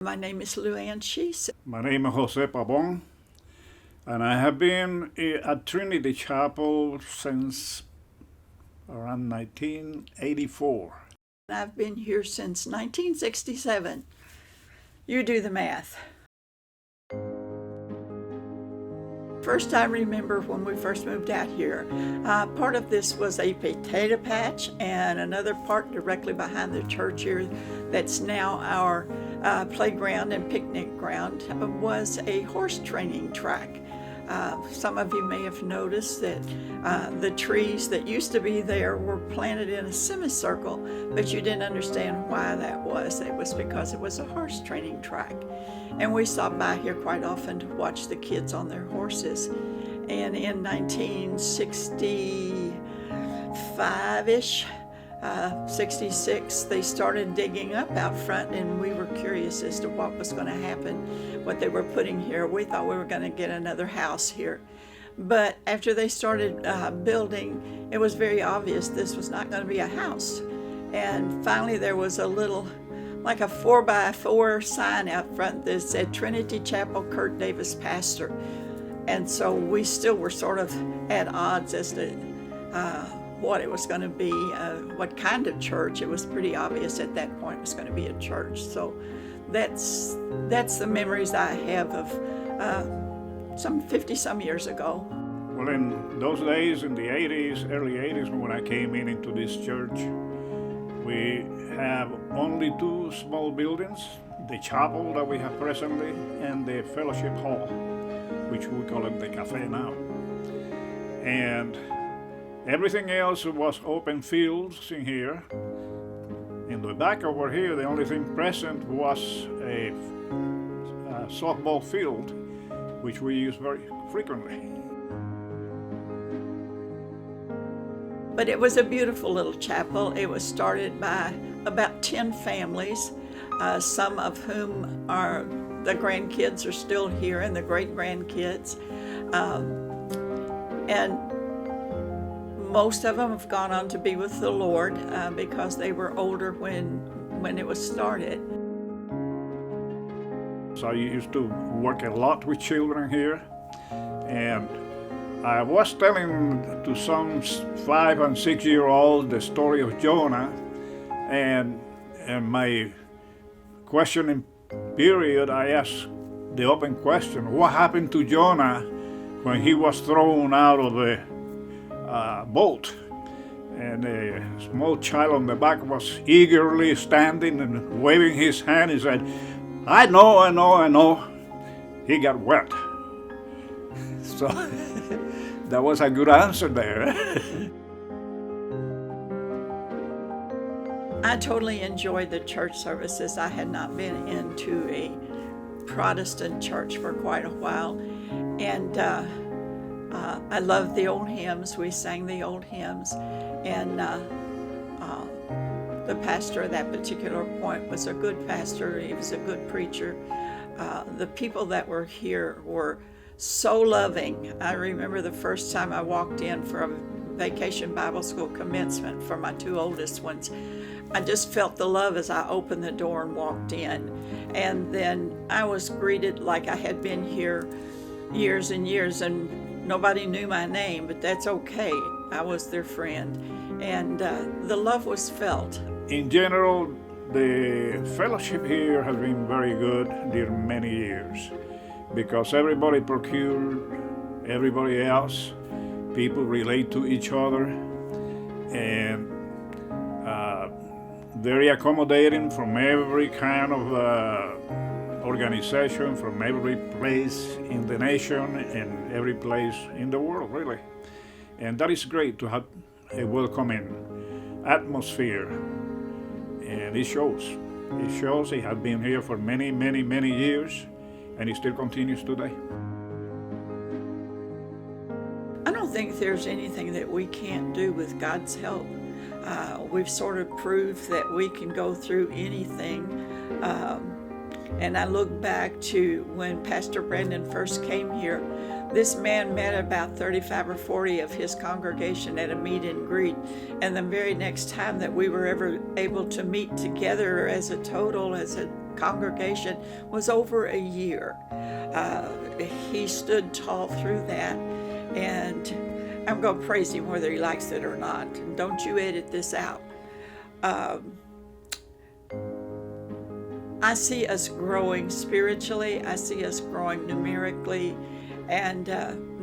My name is Lou Ann Sheese. My name is Jose Pabon, and I have been at Trinity Chapel since around 1984. I've been here since 1967. You do the math. First, I remember when we first moved out here, part of this was a potato patch, and another part directly behind the church here that's now our playground and picnic ground was a horse training track. Some of you may have noticed that the trees that used to be there were planted in a semicircle, but you didn't understand why that was. It was because it was a horse training track. And we stopped by here quite often to watch the kids on their horses. And in 1965-ish, 66, they started digging up out front, and we were curious as to what was going to happen, what they were putting here. We thought we were going to get another house here. But after they started building, it was very obvious this was not going to be a house. And finally there was a little, like a 4x4 sign out front that said Trinity Chapel, Kurt Davis, Pastor. And so we still were sort of at odds as to what it was going to be, what kind of church. It was pretty obvious at that point it was going to be a church. So that's the memories I have of some 50-some years ago. Well, in those days, in the 80s, early 80s, when I came into this church, we have only two small buildings, the chapel that we have presently and the fellowship hall, which we call it the cafe now. And everything else was open fields in here. In the back over here, the only thing present was a softball field, which we use very frequently. But it was a beautiful little chapel. It was started by about 10 families, some of whom are the grandkids are still here and the great-grandkids. And most of them have gone on to be with the Lord because they were older when it was started. So I used to work a lot with children here, and I was telling to some 5- and 6-year-olds the story of Jonah, and my questioning period, I asked the open question, what happened to Jonah when he was thrown out of the boat? And a small child on the back was eagerly standing and waving his hand. He said, I know. He got wet. So that was a good answer there. I totally enjoyed the church services. I had not been into a Protestant church for quite a while. And I loved the old hymns. We sang the old hymns. And the pastor at that particular point was a good pastor. He was a good preacher. The people that were here were so loving. I remember the first time I walked in for a vacation Bible school commencement for my two oldest ones. I just felt the love as I opened the door and walked in. And then I was greeted like I had been here years and years, and nobody knew my name, but that's okay. I was their friend. And the love was felt. In general, the fellowship here has been very good during many years because everybody procured everybody else. People relate to each other, and very accommodating from every kind of organization, from every place in the nation and every place in the world, really. And that is great to have a welcoming atmosphere. And it shows. It shows. He has been here for many, many, many years, and he still continues today. I don't think there's anything that we can't do with God's help. We've sort of proved that we can go through anything. And I look back to when Pastor Brandon first came here. This man met about 35 or 40 of his congregation at a meet and greet. And the very next time that we were ever able to meet together as a total, as a congregation was over a year. He stood tall through that, and I'm going to praise him whether he likes it or not. And don't you edit this out. I see us growing spiritually. I see us growing numerically, and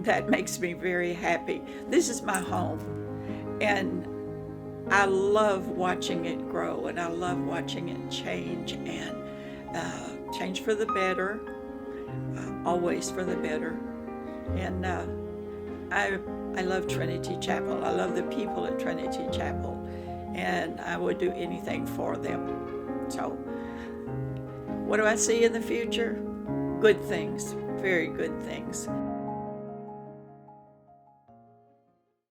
that makes me very happy. This is my home, and I love watching it grow, and I love watching it change, and change for the better, always for the better. And I love Trinity Chapel. I love the people at Trinity Chapel, and I would do anything for them. So, what do I see in the future? Good things, very good things.